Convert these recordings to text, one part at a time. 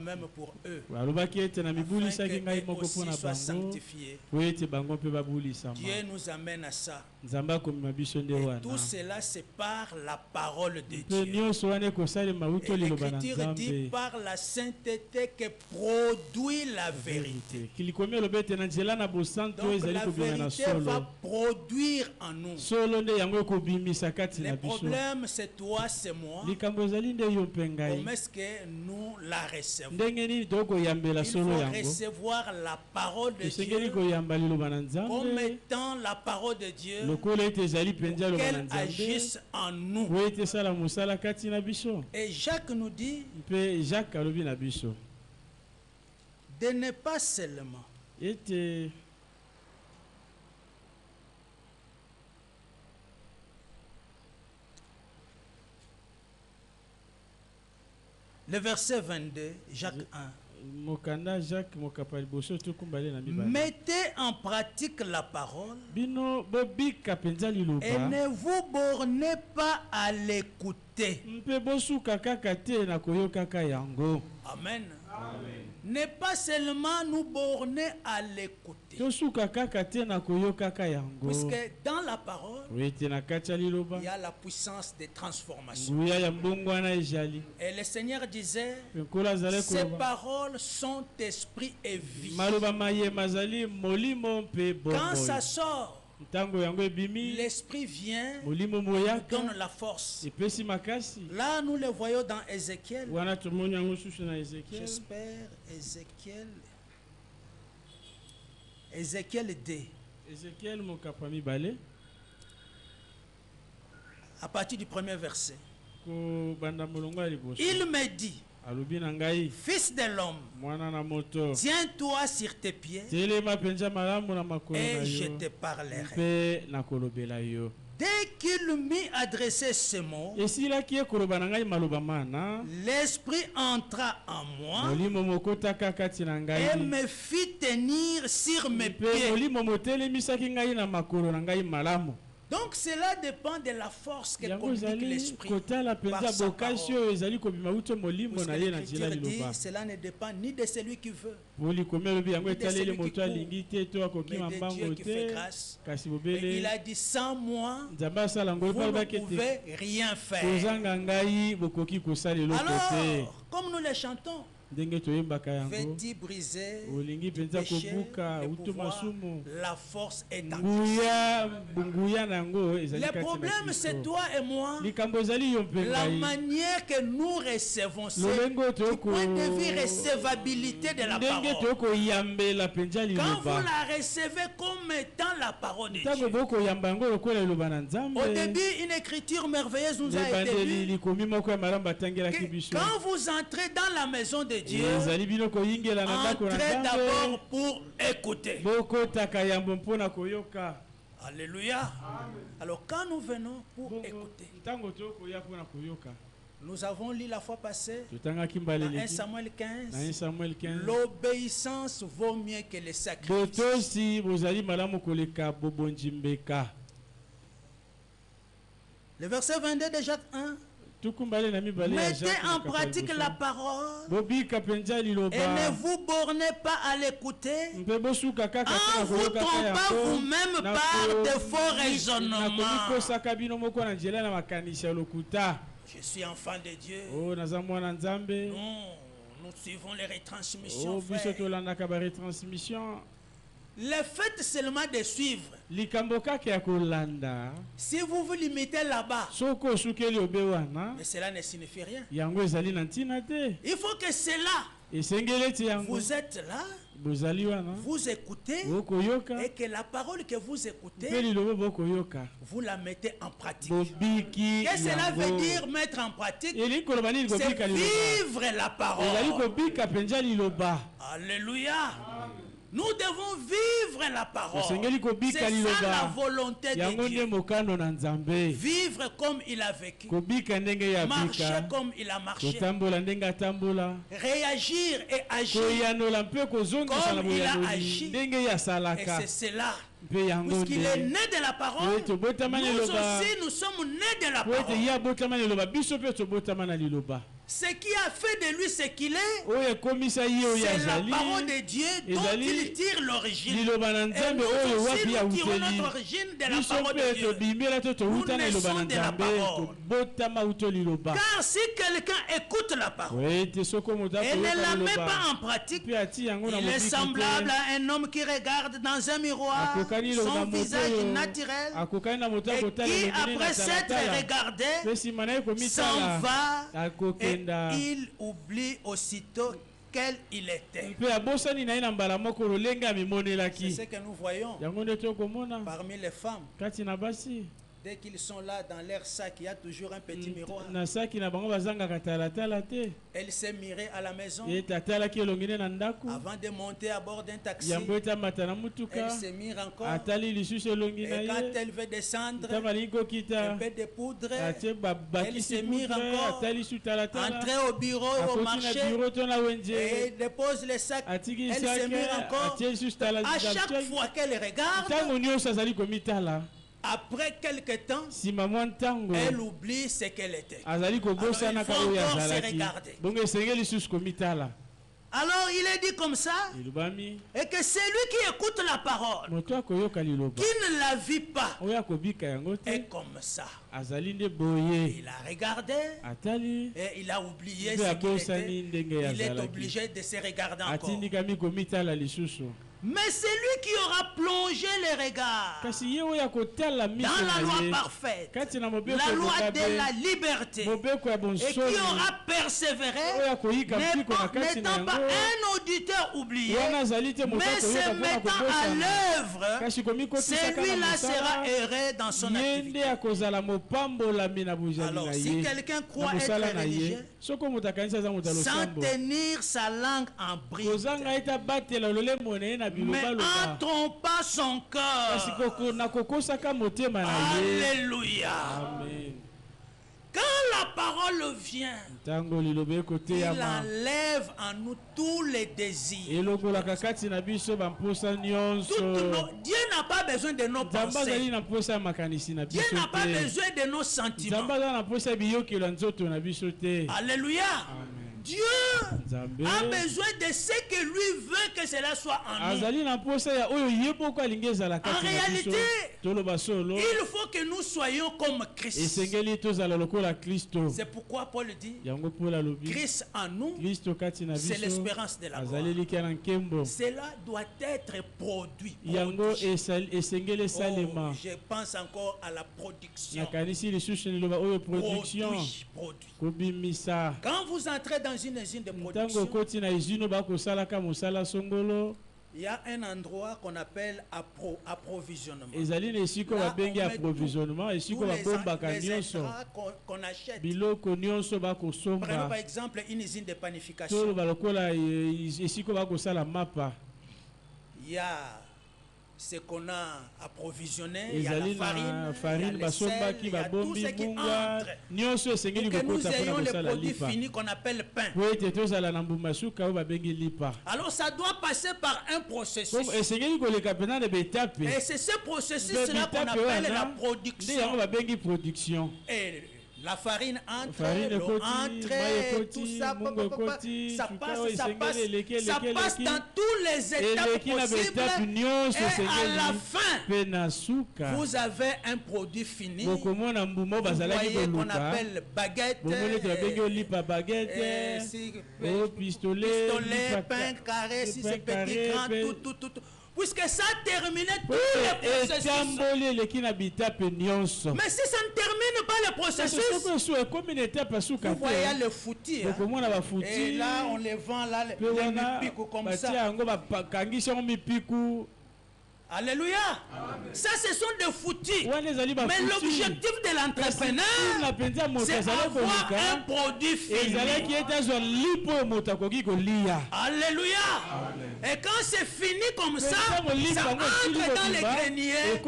même pour eux, afin qu'eux aussi soient sanctifiés. Dieu nous amène à ça. Et tout cela, c'est par la parole de Dieu. Et l'Écriture dit par la sainteté que produit la vérité. Donc la vérité va produire en nous. Le problème, c'est toi, c'est moi. Comment est-ce que nous la recevons? Il faut recevoir la parole de Dieu comme étant la parole de Dieu, qu'elle agisse en nous. Et Jacques nous dit de ne pas seulement le verset 22, Jacques 1. Mettez en pratique la parole et ne vous bornez pas à l'écouter. Amen. Amen. Ne pas seulement nous borner à l'écouter. Puisque dans la parole, il y a la puissance de transformation. Et le Seigneur disait, ces paroles sont esprit et vie. Quand ça sort, l'esprit vient, donne la force. Là, nous le voyons dans Ézéchiel. J'espère Ézéchiel 2. À partir du premier verset. Il me dit, fils de l'homme, tiens-toi sur tes pieds et je te parlerai. Dès qu'il m'eut adressé ces mots, l'esprit entra en moi et me fit tenir sur mes pieds. Donc cela dépend de la force que communique l'esprit par sa parole. L'Écriture dit, cela ne dépend ni de celui qui veut, ni de celui qui court, mais de Dieu qui fait grâce. Et il a dit, sans moi, vous ne pouvez rien faire. Alors, comme nous le chantons, vêtis brisé, péché, le pouvoir, la force est en Christ. Le problème, c'est toi et moi. La manière que nous recevons, c'est du point de vue recevabilité de la parole. Quand vous la recevez comme étant la parole de Dieu. Au début, une écriture merveilleuse nous a été lue. Quand vous entrez dans la maison de Dieu, entrez d'abord pour écouter. Alléluia. Alors quand nous venons pour écouter, nous avons lu la fois passée dans 1 Samuel 15, l'obéissance vaut mieux que les sacrifices. Le verset 22 de Jacques 1. Mettez en pratique la parole et ne vous bornez pas à l'écouter en vous trompant vous-même par de faux raisonnements. Je suis enfant de Dieu. Nous suivons les retransmissions. Le fait seulement de suivre. Si vous vous limitez là-bas, mais cela ne signifie rien. Il faut que c'est là. Vous êtes là, vous écoutez, et que la parole que vous écoutez, vous la mettez en pratique. Qu'est-ce que cela veut dire mettre en pratique? C'est vivre la parole. Alléluia. Nous devons vivre la parole. C'est ça la volonté de Dieu. Vivre comme il a vécu. Marcher comme il a marché. Réagir et agir comme il a agi. Et c'est cela. Puisqu'il est né de la parole, nous aussi nous sommes nés de la parole. Ce qui a fait de lui ce qu'il est, c'est la parole de Dieu dont il tire l'origine. Et nous aussi, nous tirons notre origine de la parole de Dieu. Nous naissons de la parole. Car si quelqu'un écoute la parole et ne la met pas en pratique, il est semblable à un homme qui regarde dans un miroir son visage naturel et qui, après s'être regardé, s'en va et il oublie aussitôt quel il était. C'est ce que nous voyons parmi les femmes. Dès qu'ils sont là dans leur sac, il y a toujours un petit miroir. Elle s'est mirée à la maison. Avant de monter à bord d'un taxi, elle s'est mise encore. Et quand elle veut descendre, un peu de poudre, elle s'est mise encore. Entrer au bureau et au marché, et dépose le sac. Elle s'est mise encore. À chaque fois qu'elle regarde, après quelque temps, elle oublie ce qu'elle était. Alors il faut encore se regarder. Alors il est dit comme ça, et que celui qui écoute la parole, qui ne la vit pas, est comme ça. Il a regardé et il a oublié ce qu'il était. Il est obligé de se regarder encore. Mais c'est lui qui aura plongé les regards dans la loi parfaite, la loi de la liberté, et qui aura persévéré, n'étant pas un auditeur oublié, mais se mettant à l'œuvre, celui-là sera heureux dans son activité. Alors, si quelqu'un croit être religieux, sans tenir sa langue en bride, mais en trompant son cœur. Alléluia. Amen. Quand la parole vient, il enlève en nous tous les désirs. Dieu n'a pas besoin de nos pensées. Dieu n'a pas besoin de nos sentiments. Alléluia. Amen. Dieu a besoin de ce que lui veut que cela soit en nous. En réalité, il faut que nous soyons comme Christ. C'est pourquoi Paul dit, Christ en nous, c'est l'espérance de la gloire. Cela doit être produit. Je pense encore à la production. Produit. Quand vous entrez dans une usine de production, il y a un endroit qu'on appelle approvisionnement. Là, on met tous les intrants qu'on achète. Prenons par exemple une usine de panification. Il y a ce qu'on a approvisionné, il y a la farine, il y a le sel, il y a tout ce qui entre. Pour que nous ayons le produit fini qu'on appelle pain. Alors ça doit passer par un processus. Et c'est ce processus-là qu'on appelle la production. Et la farine entre, l'eau entre, tout ça, ça passe dans tous les étapes possibles. Et à la fin, vous avez un produit fini. Vous voyez qu'on appelle baguette, pistolet, pain carré, si c'est petit, grand, tout. Puisque ça a terminé tous les processus. Mais si ça ne termine pas le processus, vous voyez le foutis. Et là, on les vend là, les mi-pico comme ça. Alléluia. Amen. Ça, ce sont des foutis. Mais l'objectif de l'entrepreneur, c'est avoir un produit fini. Alléluia. Amen. Et quand c'est fini comme ça entre dans les greniers et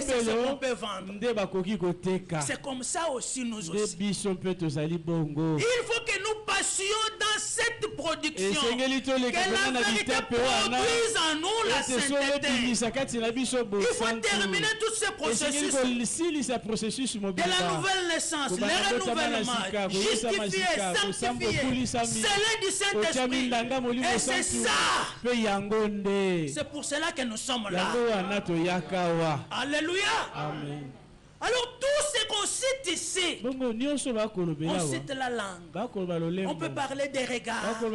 c'est ce qu'on peut vendre. C'est comme ça aussi nous aussi. Il faut que nous fassions dans cette production, que la vérité produise en nous la sainteté. Il faut terminer tous ces processus de la nouvelle naissance, le renouvellement, justifié, sanctifié, scellé du Saint-Esprit. Et c'est ça. C'est pour cela que nous sommes là. Alléluia. Amen. Alors tout ce qu'on cite ici, on cite la langue, on peut parler des regards, on peut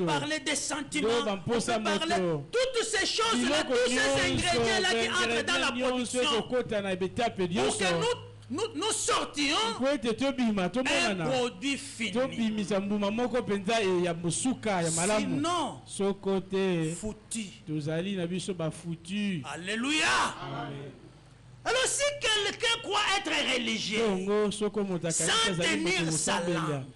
parler des sentiments, on peut parler de toutes ces choses-là, tous ces ingrédients-là qui entrent dans la production, pour que nous sortions un produit fini. Sinon, foutu. Alléluia. Amen. Alors si quelqu'un croit être religieux sans tenir sa langue,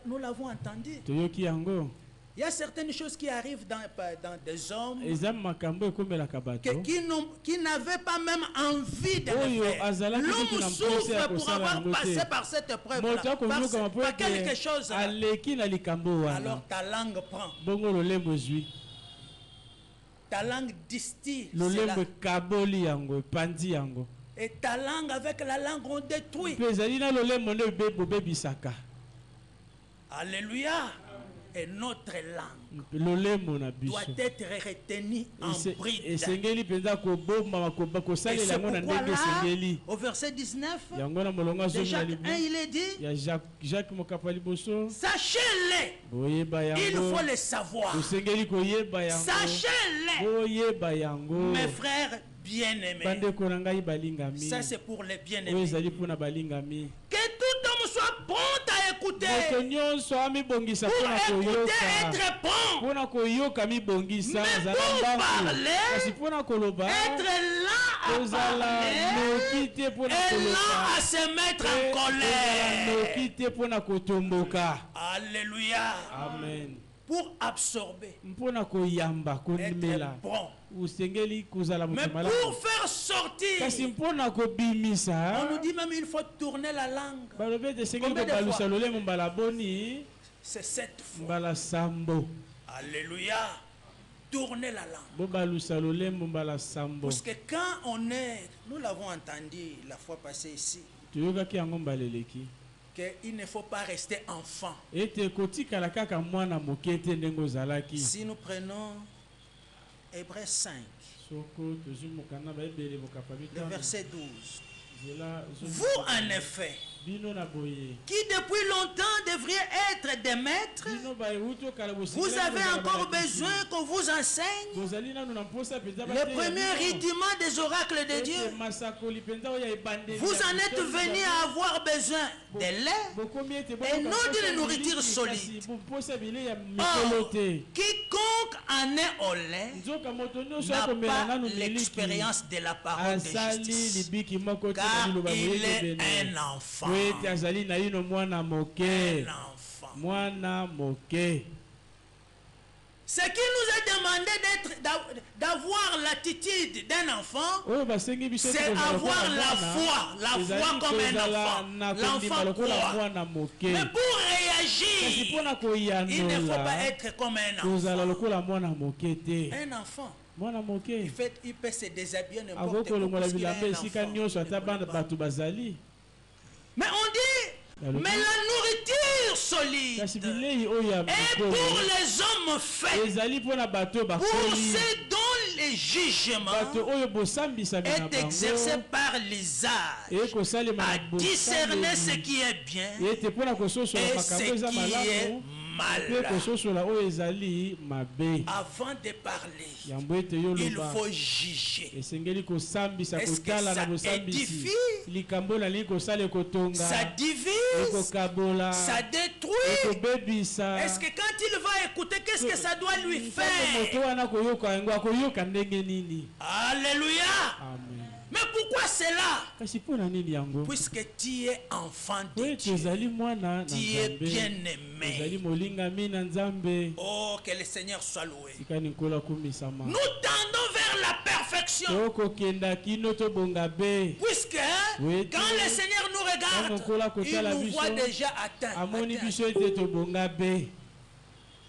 nous l'avons entendu. Il y a certaines choses qui arrivent dans des hommes qui n'avaient pas même envie de le faire. L'homme souffre pour avoir passé par cette épreuve-là, par quelque chose. Alors ta langue prend. Ta langue distille. Et ta langue avec la langue on détruit. Alléluia. Et notre langue doit être retenue en bride. Et c'est pourquoi là, au verset 19 de Jacques 1, il est dit, sachez-les, il faut les savoir. Sachez-les, mes frères bien-aimés. Ça c'est pour les bien-aimés. Que tout homme soit prompt à écouter. Pour écouter, être prompt. Mais pour parler, être là à parler et là à se mettre en colère. Alléluia. Amen. Pour absorber, être bon. Mais pour faire sortir, on nous dit même il faut tourner la langue. Combien de fois? C'est 7 fois. Alléluia. Tourner la langue. Parce que quand on est, nous l'avons entendu la fois passée ici, qu'il ne faut pas rester enfant. Si nous prenons Hébreux 5, le verset 12. Vous en effet, qui depuis longtemps devriez être des maîtres, vous avez encore besoin qu'on vous enseigne le premier rudiment des oracles de Dieu. Vous en êtes venus à avoir besoin de lait et non d'une nourriture solide. Or, quiconque en est au lait n'a pas l'expérience de la parole de justice, car il est un enfant. Ce qui nous est demandé d'avoir l'attitude d'un enfant, c'est avoir la foi comme un enfant. L'enfant croit. Mais pour réagir, il ne faut pas être comme un enfant. Un enfant, il peut se déshabiller n'importe comment parce qu'il est un enfant. Mais on dit, mais la nourriture solide est pour les hommes faits, pour ceux dont les jugements est exercé par les sages, à discerner ce qui est bien et ce qui est mal. Avant de parler, il faut juger. Est-ce que ça édifie? Ça divise? Ça détruit? Est-ce que quand il va écouter, qu'est-ce que ça doit lui faire? Alléluia. Amen. Mais pourquoi c'est là? Puisque tu es enfant de Dieu, tu es bien-aimé. Oh, que le Seigneur soit loué. Nous tendons vers la perfection. Puisque quand le Seigneur nous regarde, il nous voit déjà atteint.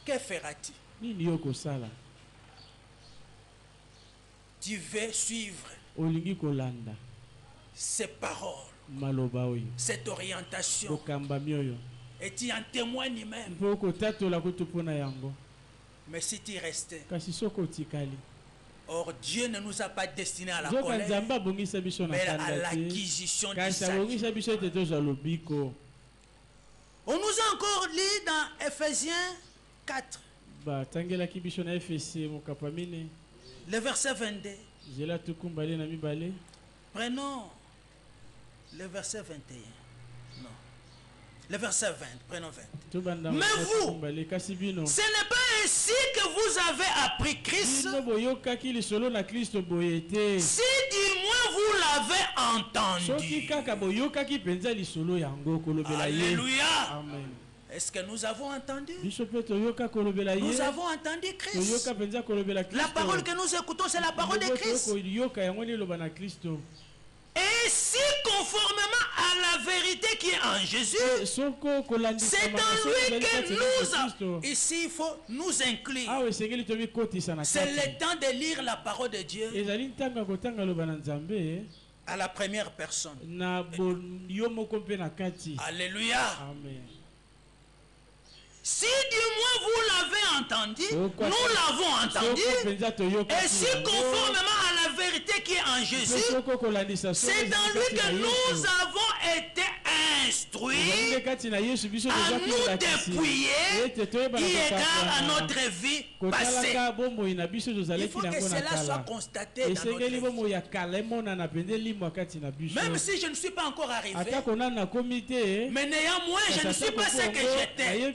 Que fera-t-il? Tu veux suivre ces paroles, cette orientation, et tu en témoignes même. Mais si tu restais, or Dieu ne nous a pas destinés à la colère, mais à l'acquisition du salut. On nous a encore lu dans Ephésiens 4, le verset 22. Prenons le verset 21. Non. Le verset 20. Prenons 20. Mais vous, ce n'est pas ainsi que vous avez appris Christ. Si du moins vous l'avez entendu. Alléluia. Amen. Est-ce que nous avons entendu? Nous avons entendu Christ. La parole que nous écoutons, c'est la parole de Christ. Et si conformément à la vérité qui est en Jésus, c'est dans lui que nous... Ici, il faut nous inclure. C'est le temps de lire la parole de Dieu à la première personne. Alléluia. Amen. Si du moins vous l'avez entendu, nous l'avons entendu, et si conformément à la vérité qui est en Jésus, c'est dans lui que nous avons été instruits à nous dépouiller eu égard à notre vie passée. Il faut que cela soit constaté dans notre vie. Même si je ne suis pas encore arrivé, mais néanmoins je ne suis pas ce que j'étais.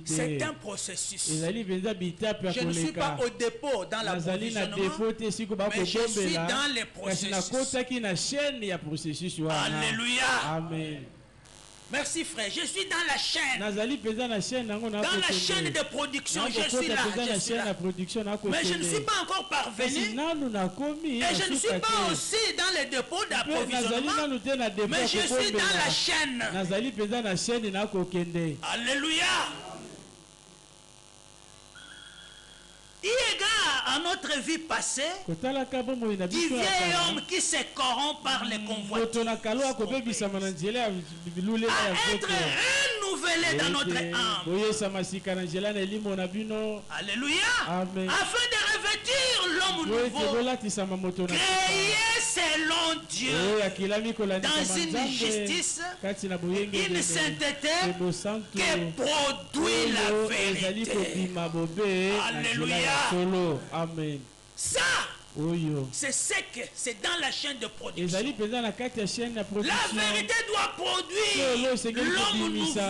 C'est un processus. Je ne suis pas au dépôt dans l'approvisionnement, mais je suis dans les processus. Alléluia. Amen. Merci frère, je suis dans la chaîne. Dans la chaîne de production, je suis là. Mais je ne suis pas encore parvenu. Et je ne suis pas aussi dans les dépôts d'approvisionnement. Mais je suis dans la chaîne. Alléluia. Eu égard à notre vie passée, du vieil homme qui se corrompt par les convoitises, à être renouvelé dans notre âme. Alléluia. Amen. Afin de revêtir l'homme nouveau, créé selon Dieu, dans une justice, une sainteté qui produit la vérité. Alléluia. Amen. Ça, c'est dans la chaîne de production. La vérité doit produire l'homme nouveau.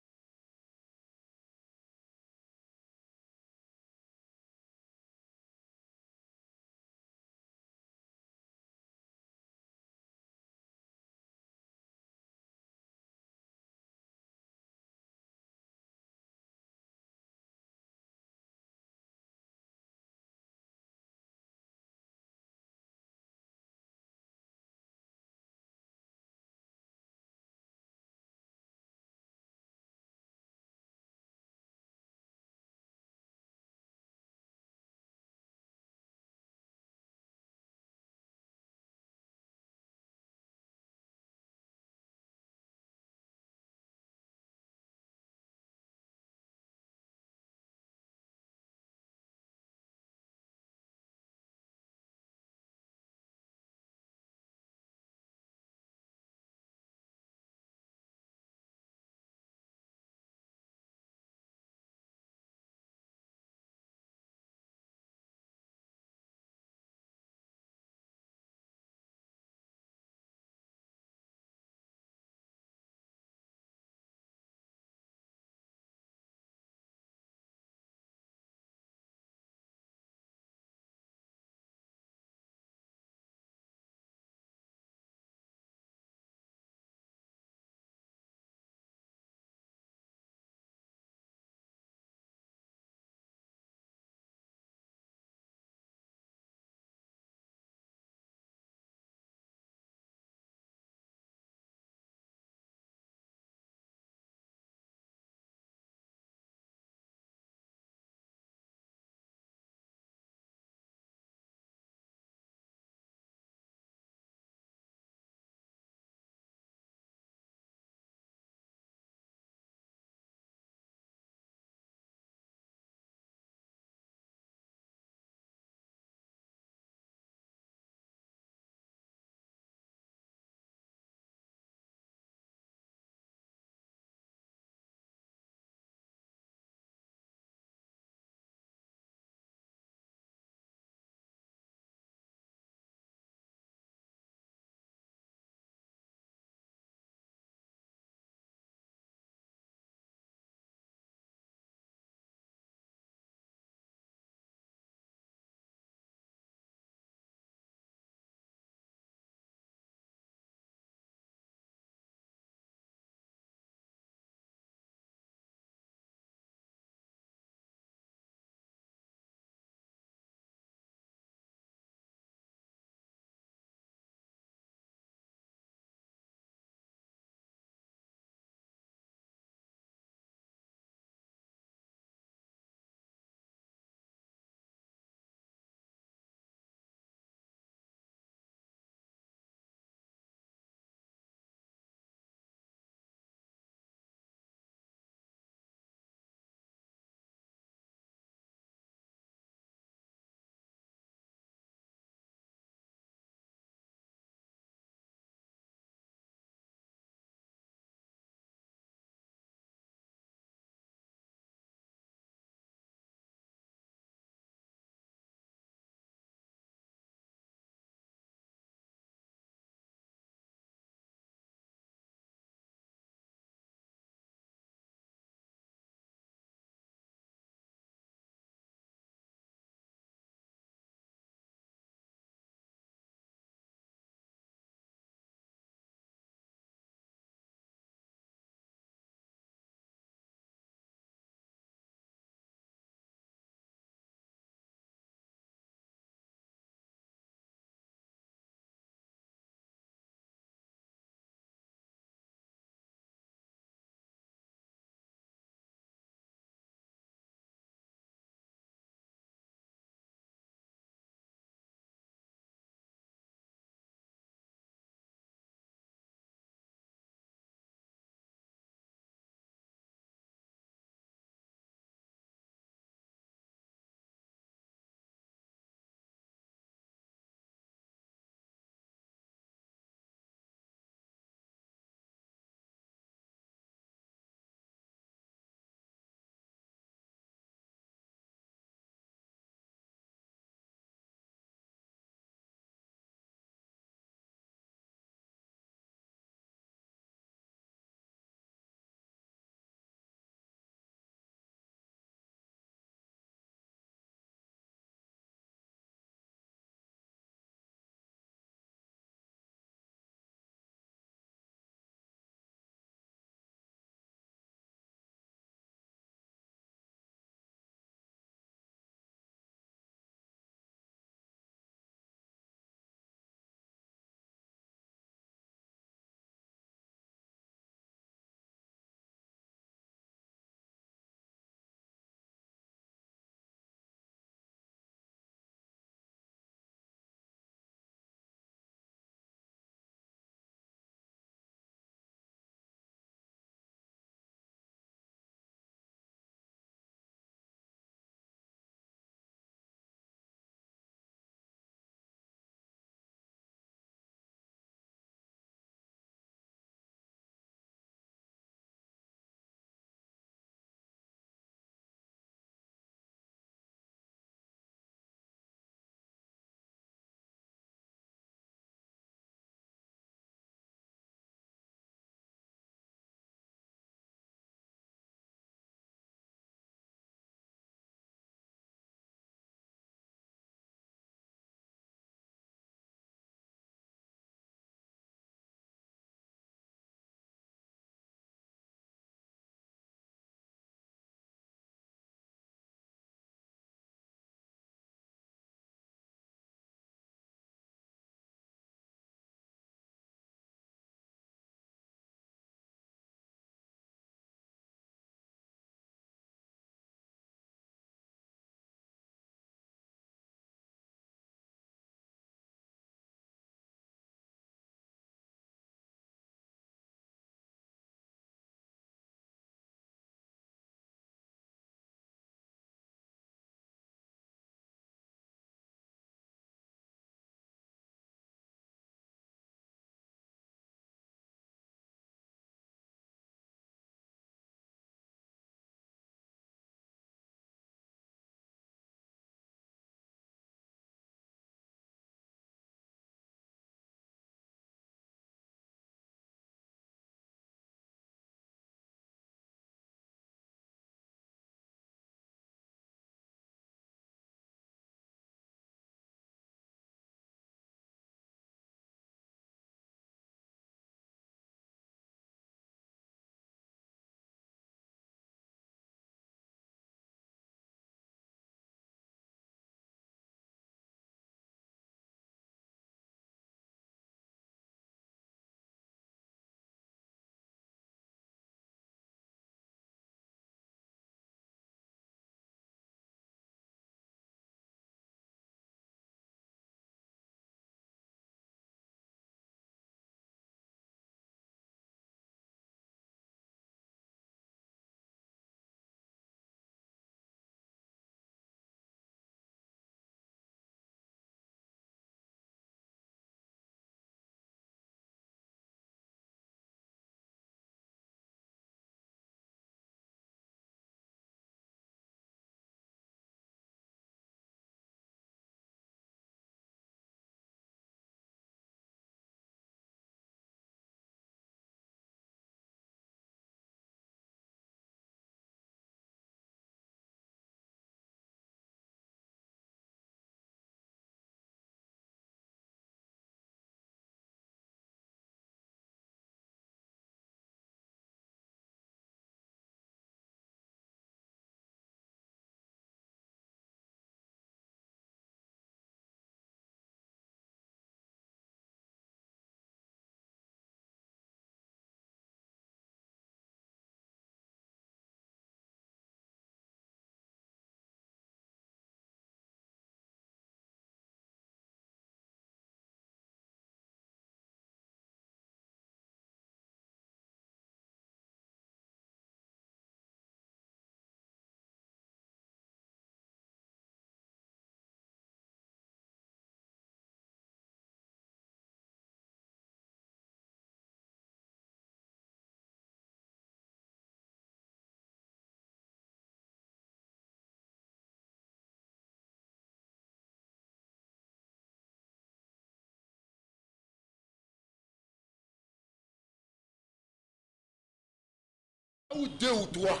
Ou deux ou trois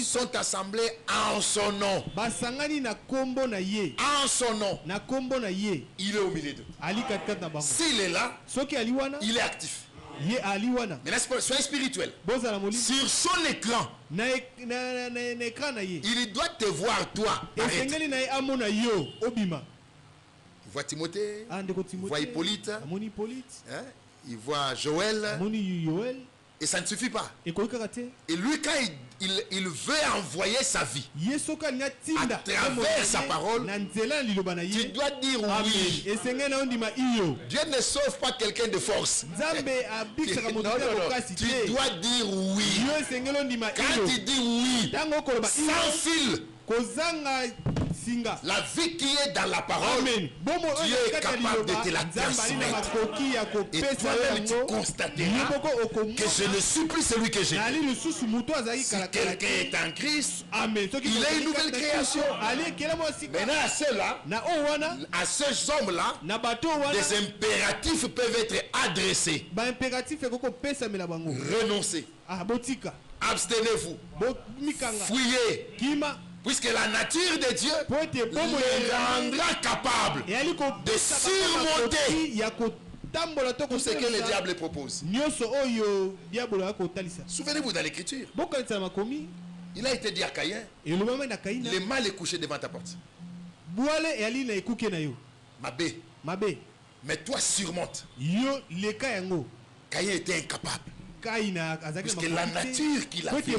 sont assemblés en son nom. En son nom. Il est au milieu d'eux. S'il est là, il est actif. Mais soyez spirituel. Sur son écran, il doit te voir toi. Il voit Timothée, il voit Hippolyte, hein? Il voit Joël. Et ça ne suffit pas. Et lui, quand il veut envoyer sa vie à travers sa parole, tu dois dire oui. Dieu ne sauve pas quelqu'un de force. Non, tu dois dire oui. Quand tu dis oui, sans fil, la vie qui est dans la parole, Dieu est capable de te la transmettre. Et toi-même, tu constateras que je ne suis plus celui que j'étais. Si quelqu'un est en Christ, il est une nouvelle création. Maintenant, à ceux-là, à ces hommes-là, des impératifs peuvent être adressés. Renoncez. Abstenez-vous. Fuyez. Puisque la nature de Dieu les rendra capables de surmonter tout ce que le diable propose. Souvenez-vous dans l'écriture, il a été dit à Caïn, le mal est couché devant ta porte. Mabé, mais toi surmonte. Caïn était incapable. Puisque la nature qu'il a fait ne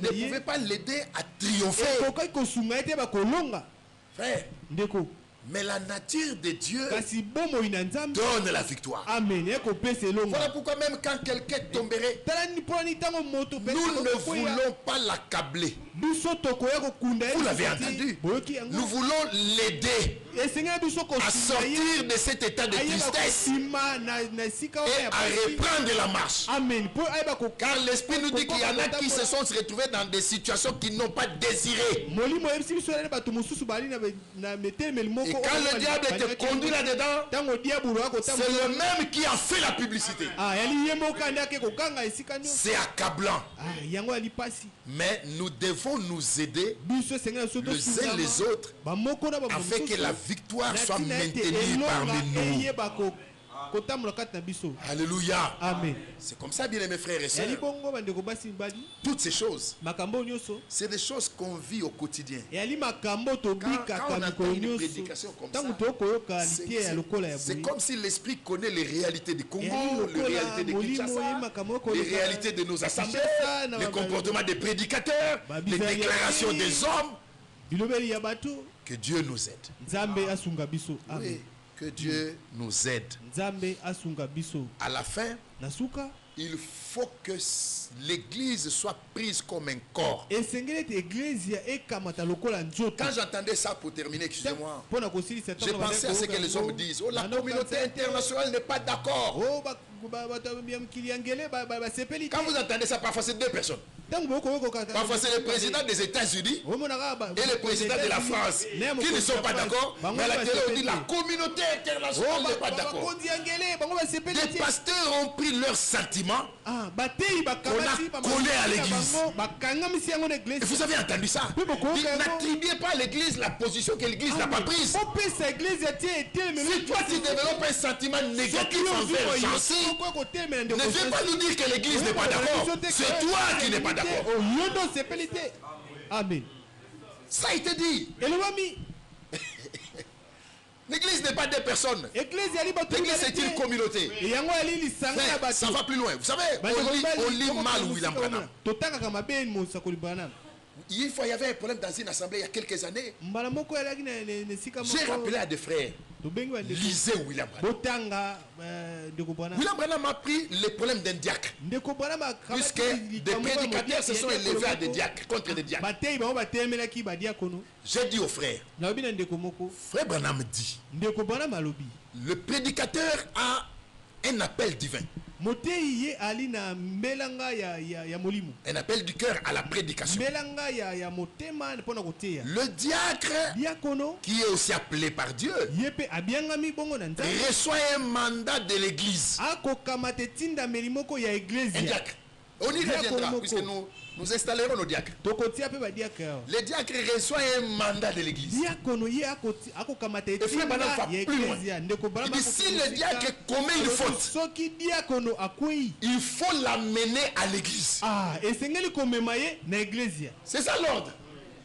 pouvait pas l'aider à triompher. Frère, mais la nature de Dieu donne la victoire. Voilà pourquoi même quand quelqu'un tomberait, nous ne voulons pas l'accabler. Vous l'avez entendu. Nous voulons l'aider à sortir de cet état de tristesse et à reprendre la marche. Car l'Esprit nous dit qu'il y en a qui se sont retrouvés dans des situations qu'ils n'ont pas désirées. Et quand le diable te conduit là-dedans, c'est le même qui a fait la publicité. C'est accablant. Mais nous devons nous aider les uns les autres afin que la victoire soit maintenue parmi nous. Alléluia. Amen. C'est comme ça, bien mes frères et sœurs. Toutes ces choses, c'est des choses qu'on vit au quotidien. Quand on entend une prédication comme ça, c'est comme si l'esprit connaît les réalités du Congo, les réalités de Kinshasa, les réalités de nos assemblées, les comportements des prédicateurs, les déclarations des hommes. Que Dieu nous aide. Oui. Que Dieu nous aide. À la fin, il faut que l'église soit prise comme un corps. Quand j'entendais ça, pour terminer, excusez-moi, j'ai pensé à ce que les hommes disent. Oh, la communauté internationale n'est pas d'accord. Quand vous entendez ça, parfois c'est deux personnes. Parfois c'est le président des États-Unis et le président de la France qui ne sont pas d'accord. Mais à la télé on dit la communauté internationale n'est pas d'accord. Des pasteurs ont pris leurs sentiments qu'on a collé à l'église. Et vous avez entendu ça? N'attribuez pas à l'église la position que l'église n'a pas prise. Si toi tu développes un sentiment négatif envers Jancy, ne viens pas nous dire que l'église n'est pas d'accord. C'est toi qui n'es pas d'accord. Amen. Ça a été dit. L'église n'est pas des personnes. L'église c'est une communauté. Mais ça va plus loin. Vous savez, on lit mal William Branham. Il y avait un problème dans une assemblée il y a quelques années. J'ai rappelé à des frères. Lisez William Branham. William Branham a pris le problème d'un diacre. Puisque des prédicateurs se sont élevés à des diacres, contre des diacres. J'ai dit aux frères, frère Branham dit, le prédicateur a un appel divin. Un appel du cœur à la prédication. Le diacre, qui est aussi appelé par Dieu, reçoit un mandat de l'église. Un diacre. On y reviendra, puisque nous installerons nos diacres. Les diacres reçoivent un mandat de l'église. Et frère Branham va plus loin. Il dit, si le diacre commet une faute, il faut l'amener à l'église. C'est ça l'ordre.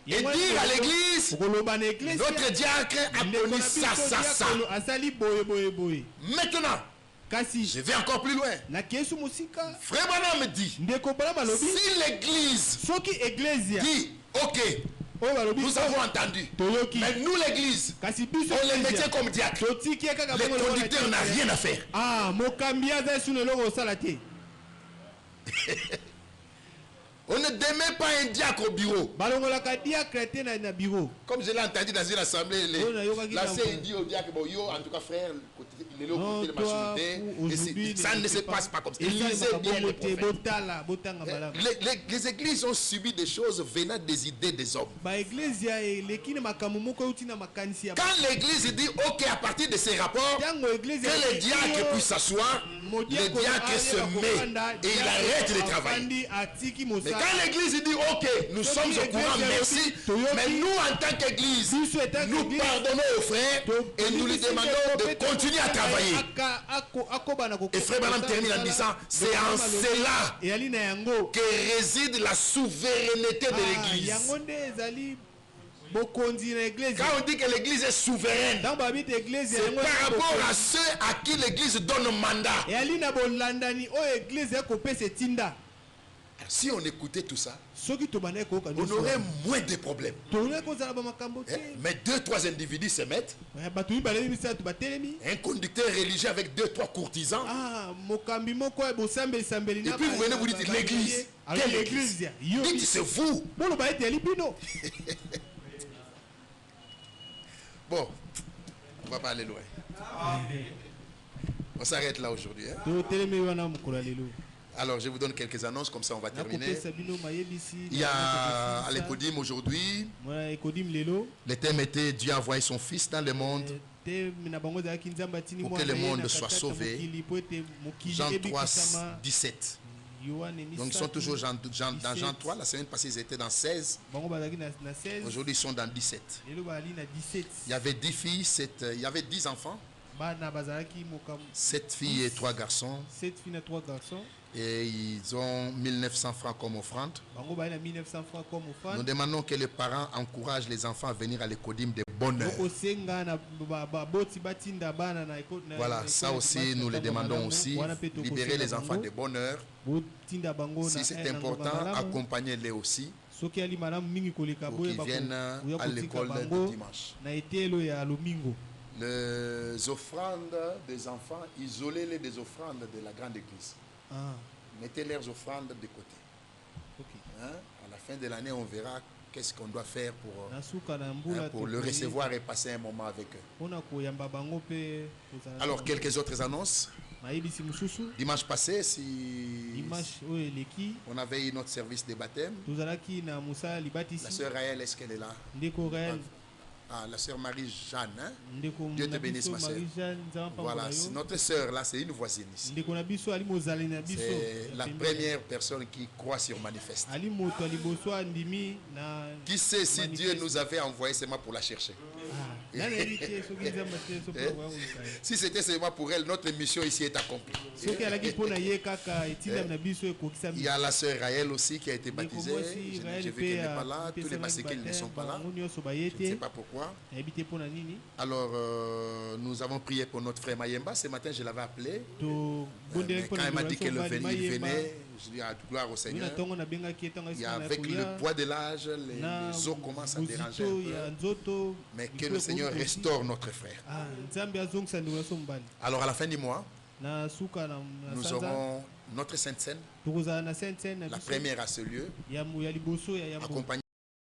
Et dire à l'église, notre diacre a commis ça. Maintenant, je vais encore plus loin. Frère Branham me dit, si l'église dit, ok, nous avons entendu, mais nous l'église, on les mettait comme diacre. Les conducteurs n'ont rien à faire. On ne démet pas un diacre au bureau. Comme je l'ai entendu dans une assemblée, l'ancien dit au diacre, bon, yo, en tout cas frère, il est là au côté de ma et ça ne se passe pas comme ça. Il lisait bien les prophètes. Les églises ont subi des choses venant des idées des hommes. Quand l'église dit, ok, à partir de ces rapports, que le diacre puisse s'asseoir, le diacre se met et il arrête de travailler. Mais quand l'église dit, ok, nous sommes au courant, merci, mais nous en tant qu'église, nous pardonnons aux frères et nous lui demandons de continuer à travailler. Et frère Branham termine en disant, c'est en cela que réside la souveraineté de l'église. Quand on dit que l'église est souveraine, c'est par rapport à ceux à qui l'église donne mandat. Si on écoutait tout ça, on aurait moins de problèmes. Mais 2-3 individus se mettent. Un conducteur religieux avec 2-3 courtisans. Et puis vous venez vous dites l'église. Quelle église? Dites c'est vous. Bon, on va pas aller loin. On s'arrête là aujourd'hui. Alors, je vous donne quelques annonces, comme ça on va terminer. Il y a à l'Ecodim aujourd'hui, le thème était Dieu a envoyé son Fils dans le monde pour que le monde soit sauvé. Jean 3, 17. Donc ils sont toujours dans Jean 3. La semaine passée, ils étaient dans 16. Aujourd'hui, ils sont dans 17. Il y avait 10 filles, il y avait 10 enfants. 7 filles et 3 garçons. Et ils ont 1900 francs comme offrande. Nous demandons que les parents encouragent les enfants à venir à l'Ecodim de bonne heure. Voilà, ça aussi nous le demandons aussi. Libérer les enfants de bonne heure. Si c'est important, accompagnez-les aussi pour qu'ils viennent à l'école le dimanche. Les offrandes des enfants, isolez-les des offrandes de la grande église. Mettez leurs offrandes de côté. Hein? À la fin de l'année, on verra qu'est-ce qu'on doit faire pour le recevoir et passer un moment avec eux. Alors, quelques autres annonces. Dimanche passé, on avait eu notre service de baptême. La sœur Raël, est-ce qu'elle est là? Ah, la sœur Marie-Jeanne, hein? Dieu te bénisse, ma sœur. Voilà, notre sœur là, c'est une voisine ici. C'est la première personne qui croit sur Manifeste. Qui sait si Dieu nous avait envoyé seulement pour la chercher? Si c'était seulement pour elle, notre mission ici est accomplie. Il y a la sœur Raël aussi qui a été baptisée. J'ai vu qu'elle n'est pas là. Tous les Basékèles ne sont pas là. Je ne sais pas pourquoi. Alors, nous avons prié pour notre frère Mayemba. Ce matin, je l'avais appelé. Quand il m'a dit qu'il venait, je dis gloire au Seigneur. Il y a avec le poids de l'âge, les os commencent à déranger un peu. Mais que le Seigneur restaure notre frère. Alors, à la fin du mois, nous aurons notre Sainte Seine, la première à ce lieu, accompagnée